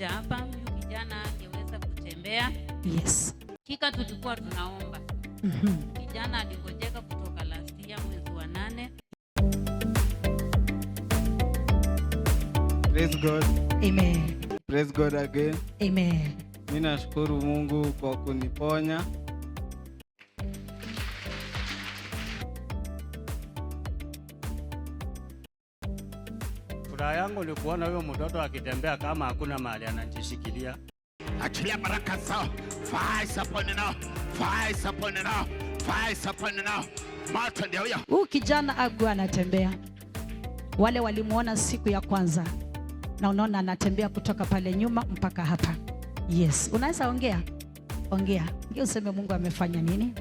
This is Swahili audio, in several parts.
tulikuja hapa, huyu kijana angeweza kutembea. Yes. Kika tulikuwa tunaomba. Kijana aligojeka kutoka last year mwezi wa 8. Praise God. Amen. Praise God again. Amen. Mimi nashukuru Mungu kwa kuniponya. Furaha yangu ni kuona huyo mtoto akitembea kama hakuna mahali anajishikilia. Achilia baraka zao. Fire upon you now. Fire upon you now. Fire upon you now. Moto ndio huyo. Huyu kijana agua anatembea. Wale walimuona siku ya kwanza. Na unaona anatembea kutoka pale nyuma mpaka hapa. Yes. Unaweza ongea? Ongea. Ndio useme Mungu amefanya nini?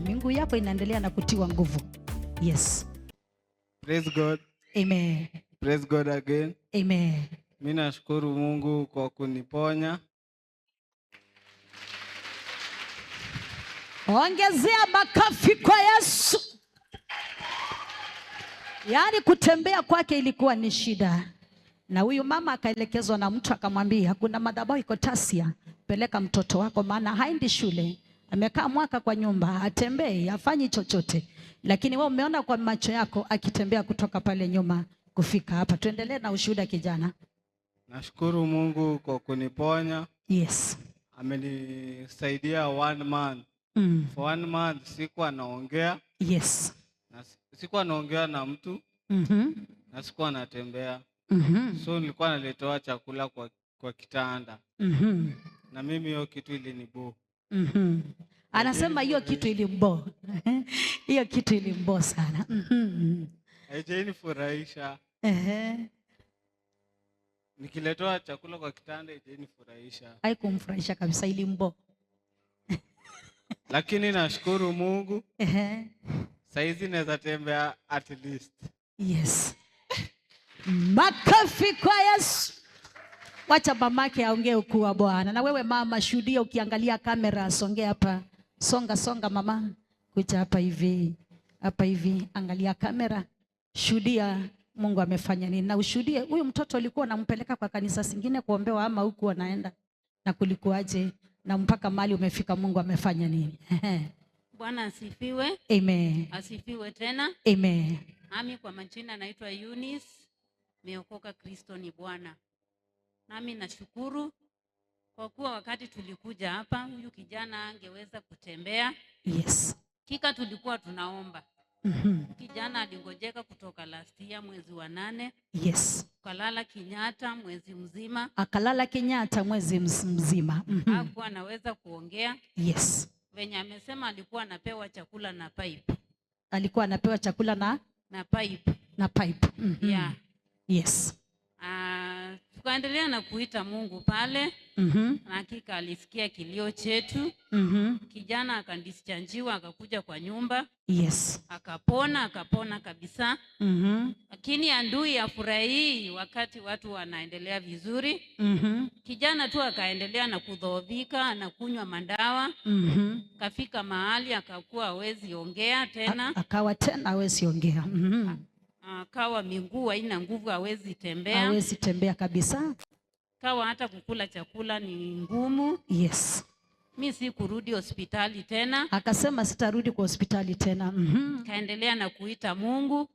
Mungu yako inaendelea na kutiwa nguvu. Yes. Praise God. Amen. Praise God again. Amen. Mimi nashukuru Mungu kwa kuniponya. Ongezea makofi kwa Yesu. Yaani kutembea kwake ilikuwa ni shida. Na huyu mama akaelekezwa na mtu akamwambia, kuna madhabahu iko Tasia, peleka mtoto wako maana haendi shule. Amekaa mwaka kwa nyumba, hatembei, hafanyi chochote. Lakini wewe umeona kwa macho yako akitembea kutoka pale nyuma kufika hapa. Tuendelee na ushuhuda kijana. Nashukuru Mungu kwa kuniponya. Yes. Amenisaidia 1 month. For 1 month sikuwa naongea. Yes. Sikuwa naongea na mtu. Na sikuwa natembea. So nilikuwa naletewa chakula kwa kitanda. Na mimi hiyo kitu iliniboo. Anasema hiyo kitu ilimbo. Hiyo kitu ilimbo sana. Haijanifurahisha. Nikiletewa chakula kwa kitanda haijanifurahisha. Haikumfurahisha kabisa, ilimbo. Lakini nashukuru Mungu. Saizi naweza tembea at least. Yes. Makofi kwa Yesu. Wacha mamake aongee ukuu wa Bwana. Na wewe mama shuhudia ukiangalia kamera, songea hapa. Songa mama. Kuja hapa hivi. Hapa hivi, angalia kamera. Shuhudia Mungu amefanya nini. Na ushuhudie huyu mtoto alikuwa anampeleka kwa kanisa zingine kuombewa ama huku anaenda. Na kulikuaje na mpaka mahali umefika Mungu amefanya nini? Bwana asifiwe. Amen. Asifiwe tena. Amen. Nami kwa majina naitwa Eunice. Meokoka, Kristo ni Bwana. Nami nashukuru kwa kuwa wakati tulikuja hapa huyu kijana angeweza kutembea. Yes. Kika tulikuwa tunaomba. Kijana aligojeka kutoka last year mwezi wa 8. Yes. Kalala Kenyatta mwezi mzima. Akalala Kenyatta mwezi mzima. Hakuwa anaweza kuongea. Yes. Venye amesema alikuwa anapewa chakula na pipe. Alikuwa anapewa chakula na pipe. Na pipe. Yeah. Yes. Tukaendelea na kuita Mungu pale. Na hakika alisikia kilio chetu. Kijana akadischargiwa akakuja kwa nyumba. Yes. Akapona kabisa. Lakini adui afurahii wakati watu wanaendelea vizuri. Kijana tu akaendelea na kudhoofika, anakunywa madawa. Kafika mahali akakuwa hawezi ongea tena. Akawa tena hawezi ongea. Akawa miguu haina nguvu, hawezi tembea. Hawezi tembea kabisa. Kawa hata kukula chakula ni ngumu. Yes. Mimi si kurudi hospitali tena. Akasema sitarudi kwa hospitali tena. Kaendelea na kuita Mungu.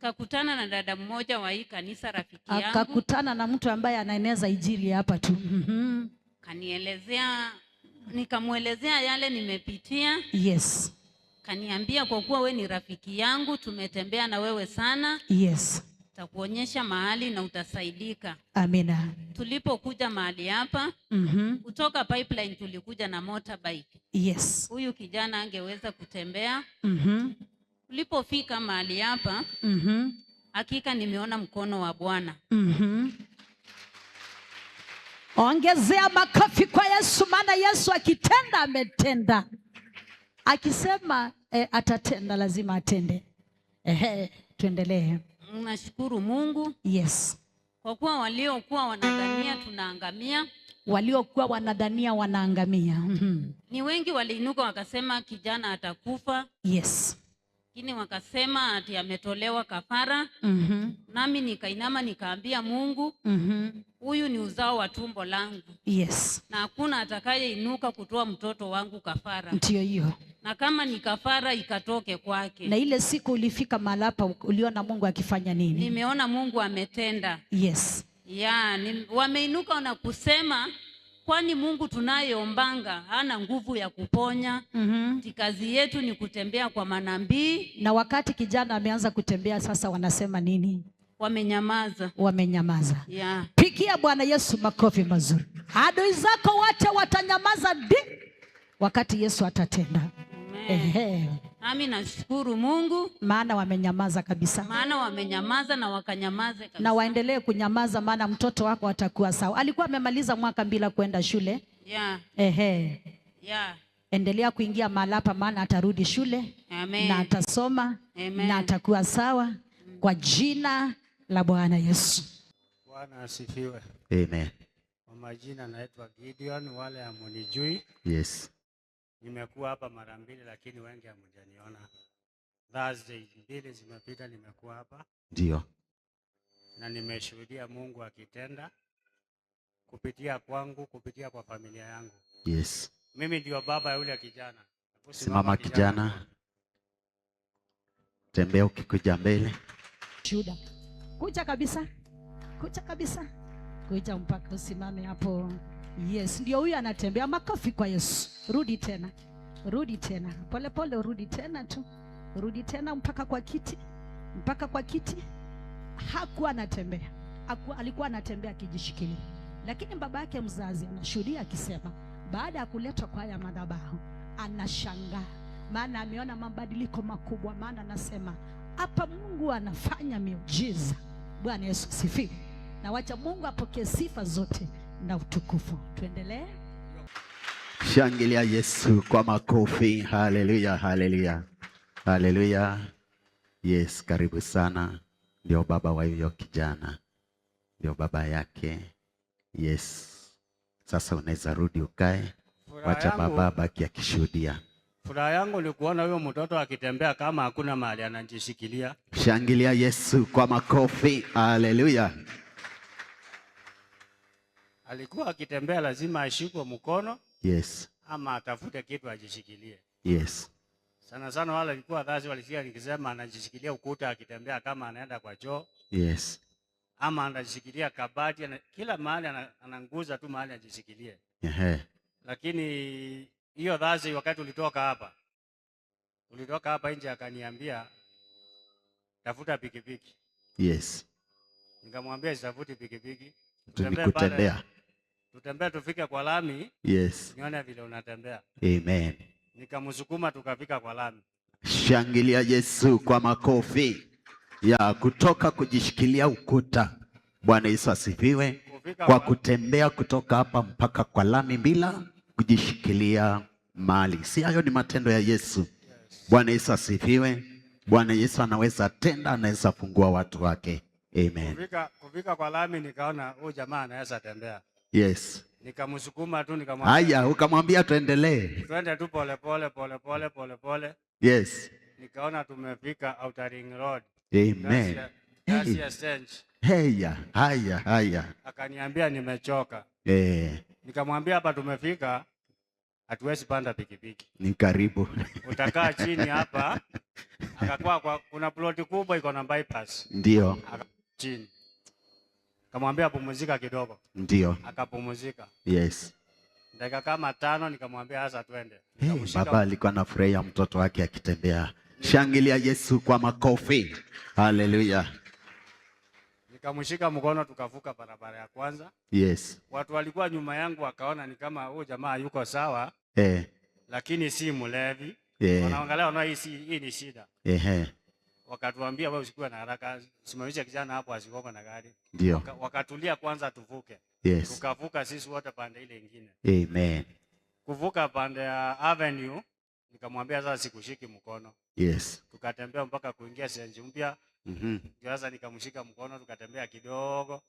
Kakutana na dada mmoja wa hii kanisa, rafiki yangu. Akakutana na mtu ambaye anaeneza injili hapa tu. Kanielezea, nikamuelezea yale nimepitia. Yes. Kaniambia kwa kuwa we ni rafiki yangu, tumetembea na wewe sana. Yes. Takuonyesha mahali na utasaidika. Amina. Tulipokuja mahali hapa, kutoka pipeline tulikuja na motorbike. Yes. Huyu kijana angeweza kutembea. Tulipofika mahali hapa, hakika nimeona mkono wa Bwana. Ongezea makofi kwa Yesu, maana Yesu akitenda ametenda. Akisema atatenda lazima atende. Tuendelee. Nashukuru Mungu. Yes. Kwa kuwa waliokuwa wanadhania tunaangamia. Waliokuwa wanadhania wanaangamia. Ni wengi waliinuka wakasema kijana atakufa. Yes. lakini wakasema ati ametolewa kafara. Nami nikainama nikaambia Mungu, huyu ni uzao wa tumbo langu. Yes. Na hakuna atakayeinuka kutoa mtoto wangu kafara. Ndio hiyo. Na kama ni kafara ikatoke kwake. Na ile siku ulifika mahali hapa uliona Mungu akifanya nini? Nimeona Mungu ametenda. Yes. Wameinuka na kusema, kwani Mungu tunayoombanga hana nguvu ya kuponya. Kazi yetu ni kutembea kwa manabii. Na wakati kijana ameanza kutembea sasa wanasema nini? Wamenyamaza. Wamenyamaza. Pigia Bwana Yesu makofi mazuri. Adui zako wote watanyamaza wakati Yesu atatenda. Nami nashukuru Mungu. Maana wamenyamaza kabisa. Maana wamenyamaza na wakanyamaze kabisa. Na waendelee kunyamaza, maana mtoto wako atakuwa sawa. Alikuwa amemaliza mwaka bila kwenda shule. Endelea kuingia mahali hapa, maana atarudi shule. Amen. Na atasoma. Amen. Na atakuwa sawa. Kwa jina la Bwana Yesu. Bwana asifiwe. Amen. Kwa majina naitwa Gideon, wale hamunijui. Yes. Nimekuwa hapa mara mbili lakini wengi hamjaniona. Thursday mbili zimepita nimekuwa hapa. Ndio. Na nimeshuhudia Mungu akitenda kupitia kwangu, kupitia kwa familia yangu. Yes. Mimi ndio baba ya yule kijana. Simama kijana. Tembea ukikuja mbele. Shuhuda. Kuja kabisa. Kuja kabisa. Kuja mpaka usimame hapo. Yes, ndio huyu anatembea. Makofi kwa Yesu. Rudi tena. Rudi tena. Pole pole urudi tena tu. Rudi tena mpaka kwa kiti. Mpaka kwa kiti. Hakuwa anatembea. Alikuwa anatembea akijishikilia. Lakini baba yake mzazi anashuhudia akisema baada ya kuletwa kwa haya madhabahu anashangaa. Maana ameona mabadiliko makubwa, maana anasema hapa Mungu anafanya miujiza. Bwana Yesu sifiwe. Na wacha Mungu apokee sifa zote na utukufu. Tuendelee. Shangilia Yesu kwa makofi. Haleluya, haleluya. Haleluya. Yes, karibu sana. Ndio baba wa hiyo kijana. Ndio baba yake. Yes. Sasa unaweza rudi ukae. Wacha baba baki akishuhudia. Furaha yangu ni kuona huyo mtoto akitembea kama hakuna mahali anajishikilia. Shangilia Yesu kwa makofi. Haleluya. Alikuwa akitembea lazima ashikwe mkono. Yes. Ama atafute kitu ajishikilie. Yes. Sana sana wale walikuwa wazazi walisikia nikisema anajishikilia ukuta akitembea kama anaenda kwa choo. Yes. Ama anajishikilia kabati, kila mahali ananguza tu mahali ajishikilie. Lakini hiyo dhazi wakati ulitoka hapa nje akaniambia tafuta pikipiki. Yes. Nikamwambia sitafuti pikipiki. Tutembee tufike kwa lami. Yes. Nione vile unatembea. Amen. Nikamsukuma tukafika kwa lami. Shangilia Yesu kwa makofi. Ya kutoka kujishikilia ukuta. Bwana Yesu asifiwe. Kwa kutembea kutoka hapa mpaka kwa lami bila kujishikilia mali. Si hayo ni matendo ya Yesu. Yes. Bwana Yesu asifiwe. Bwana Yesu anaweza tenda, anaweza fungua watu wake. Amen. Kufika kwa lami nikaona huyu jamaa anaweza tembea. Yes. Nikamsukuma tu nikamwambia. Haya, ukamwambia tuendelee. Twende tu pole pole. Yes. Nikaona tumefika Outer Ring Road. Amen. Haya. Akaniambia nimechoka. Nikamwambia hapa tumefika, hatuwezi panda pikipiki. Ni karibu. Utakaa chini hapa. Akakuwa kuna ploti kubwa iko na bypass. Ndio. Chini. Nikamwambia pumzika kidogo. Ndio. Akapumzika. Yes. Dakika kama 5 nikamwambia sasa twende. Baba alikuwa anafurahia mtoto wake akitembea. Shangilia Yesu kwa makofi. Haleluya. Nikamshika mkono tukavuka barabara ya kwanza. Yes. Watu walikuwa nyuma yangu wakaona ni kama huyu jamaa yuko sawa. Lakini si mlevi. Wanaangalia wana hii ni shida. Wakatuambia wewe usikuwe na haraka, simamisha kijana hapo asikoko na gari. Ndio. Wakatulia kwanza tuvuke. Yes. Tukavuka sisi wote pande ile nyingine. Amen. Kuvuka pande ya Avenue nikamwambia sasa sikushiki mkono. Yes. Tukatembea mpaka kuingia Senji mpya. Sasa nikamshika mkono tukatembea kidogo.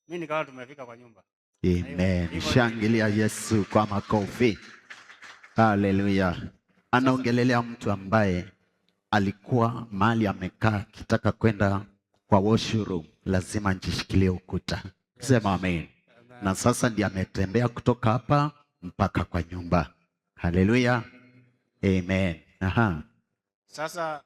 Mimi nikawa tumefika kwa nyumba. Amen. Shangilia Yesu kwa makofi. Haleluya. Anaongelelea mtu ambaye alikuwa mahali amekaa akitaka kwenda kwa washroom, lazima njishikilie ukuta. Sema amen. Na sasa ndiye ametembea kutoka hapa mpaka kwa nyumba. Haleluya. Amen. Aha. Sasa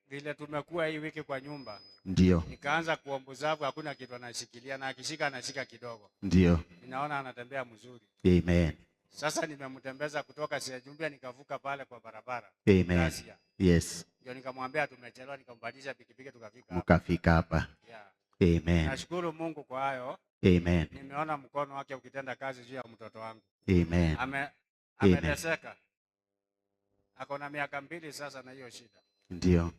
vile tumekuwa hii wiki kwa nyumba, ndio nikaanza kuombuzavu, hakuna kitu anashikilia, na akishika anashika kidogo. Ndio. Ninaona anatembea mzuri. Amen. Sasa nimemtembeza kutoka Siajumbia nikavuka pale kwa barabara. Amen. Yes. Ndio nikamwambia tumechelewa, nikambadilisha pikipiki tukafika hapa. Mkafika hapa. Yeah. Amen. Nashukuru Mungu kwa hayo. Amen. Nimeona mkono wake ukitenda kazi juu ya mtoto wangu. Amen. Ameteseka. Ako na miaka 2 sasa na hiyo shida. Ndio.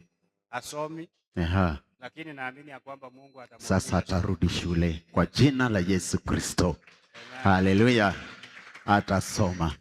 Asomi. Aha. Lakini naamini ya kwamba Mungu atamrudisha. Sasa atarudi shule kwa jina la Yesu Kristo. Haleluya. Atasoma.